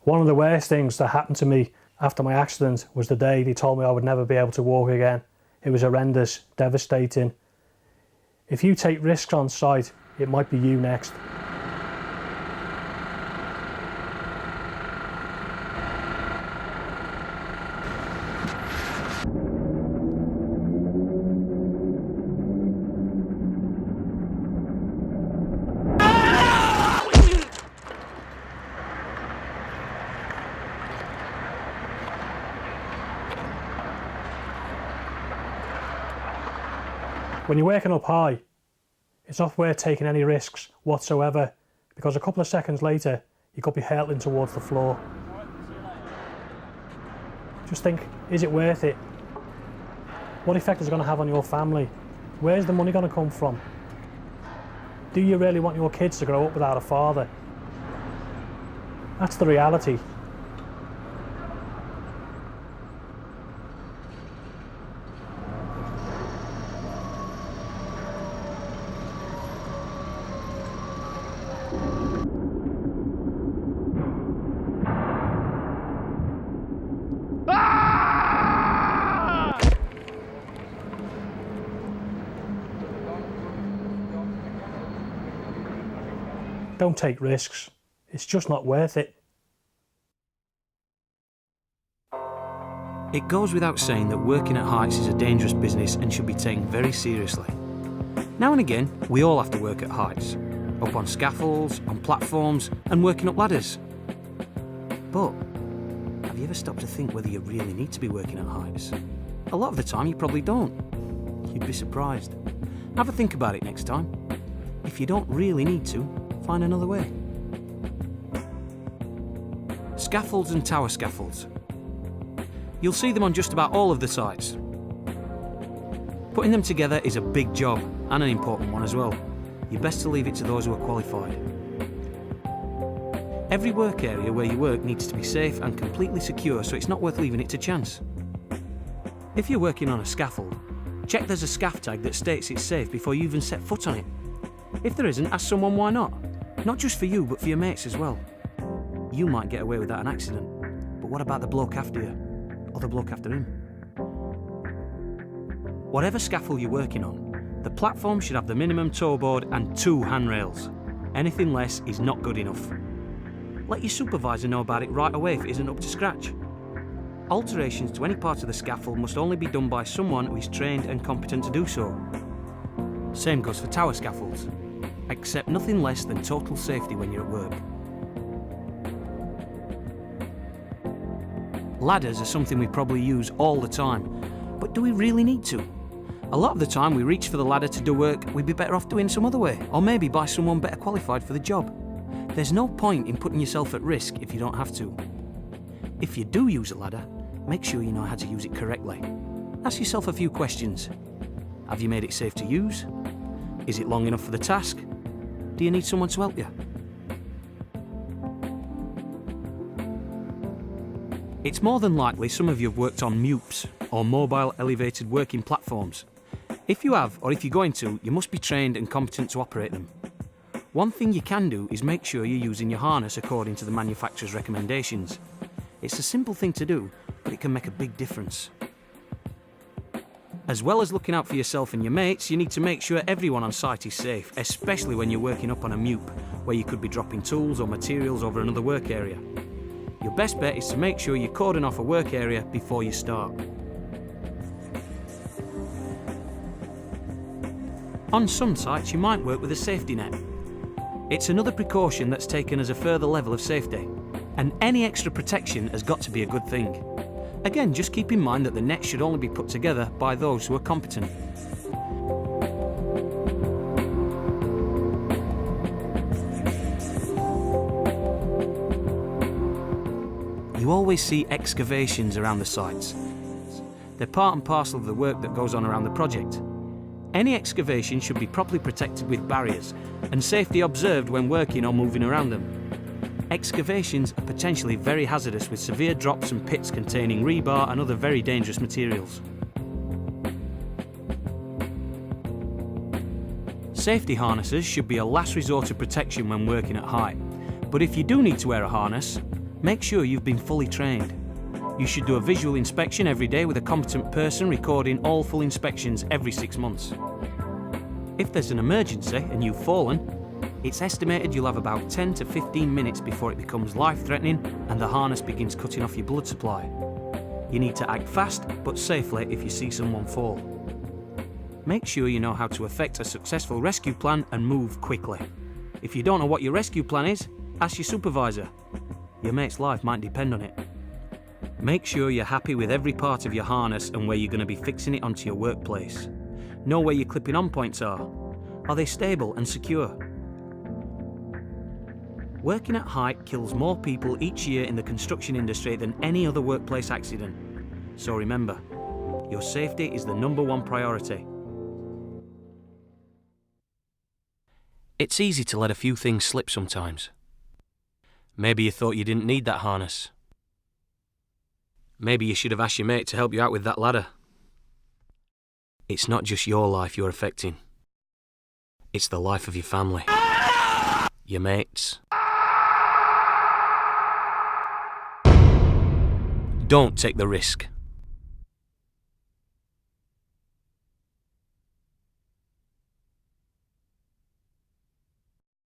One of the worst things that happened to me after my accident was the day they told me I would never be able to walk again. It was horrendous, devastating. If you take risks on site, it might be you next. When you're working up high, it's not worth taking any risks whatsoever, because a couple of seconds later, you could be hurtling towards the floor. Just think, is it worth it? What effect is it going to have on your family? Where's the money going to come from? Do you really want your kids to grow up without a father? That's the reality. Don't take risks. It's just not worth it. It goes without saying that working at heights is a dangerous business and should be taken very seriously. Now and again, we all have to work at heights, up on scaffolds, on platforms, and working up ladders. But have you ever stopped to think whether you really need to be working at heights? A lot of the time you probably don't. You'd be surprised. Have a think about it next time. If you don't really need to, find another way. Scaffolds and tower scaffolds. You'll see them on just about all of the sites. Putting them together is a big job, and an important one as well. You're best to leave it to those who are qualified. Every work area where you work needs to be safe and completely secure, so it's not worth leaving it to chance. If you're working on a scaffold, check there's a scaff tag that states it's safe before you even set foot on it. If there isn't, ask someone why not. Not just for you, but for your mates as well. You might get away without an accident, but what about the bloke after you? Or the bloke after him? Whatever scaffold you're working on, the platform should have the minimum toe board and 2 handrails. Anything less is not good enough. Let your supervisor know about it right away if it isn't up to scratch. Alterations to any part of the scaffold must only be done by someone who is trained and competent to do so. Same goes for tower scaffolds. Accept nothing less than total safety when you're at work. Ladders are something we probably use all the time, but do we really need to? A lot of the time we reach for the ladder to do work we'd be better off doing some other way, or maybe by someone better qualified for the job. There's no point in putting yourself at risk if you don't have to. If you do use a ladder, make sure you know how to use it correctly. Ask yourself a few questions. Have you made it safe to use? Is it long enough for the task? Do you need someone to help you? It's more than likely some of you have worked on MUPs, or mobile elevated working platforms. If you have, or if you're going to, you must be trained and competent to operate them. One thing you can do is make sure you're using your harness according to the manufacturer's recommendations. It's a simple thing to do, but it can make a big difference. As well as looking out for yourself and your mates, you need to make sure everyone on site is safe, especially when you're working up on a MUP, where you could be dropping tools or materials over another work area. Your best bet is to make sure you cordon off a work area before you start. On some sites, you might work with a safety net. It's another precaution that's taken as a further level of safety, and any extra protection has got to be a good thing. Again, just keep in mind that the net should only be put together by those who are competent. You always see excavations around the sites. They're part and parcel of the work that goes on around the project. Any excavation should be properly protected with barriers and safety observed when working or moving around them. Excavations are potentially very hazardous with severe drops and pits containing rebar and other very dangerous materials. Safety harnesses should be a last resort of protection when working at height, but if you do need to wear a harness, Make sure you've been fully trained. You should do a visual inspection every day with a competent person recording all full inspections every 6 months. If there's an emergency and you've fallen, it's estimated you'll have about 10 to 15 minutes before it becomes life-threatening and the harness begins cutting off your blood supply. You need to act fast but safely if you see someone fall. Make sure you know how to effect a successful rescue plan and move quickly. If you don't know what your rescue plan is, ask your supervisor. Your mate's life might depend on it. Make sure you're happy with every part of your harness and where you're going to be fixing it onto your workplace. Know where your clipping on points are. Are they stable and secure? Working at height kills more people each year in the construction industry than any other workplace accident. So remember, your safety is the #1 priority. It's easy to let a few things slip sometimes. Maybe you thought you didn't need that harness. Maybe you should have asked your mate to help you out with that ladder. It's not just your life you're affecting. It's the life of your family. Your mates. Don't take the risk.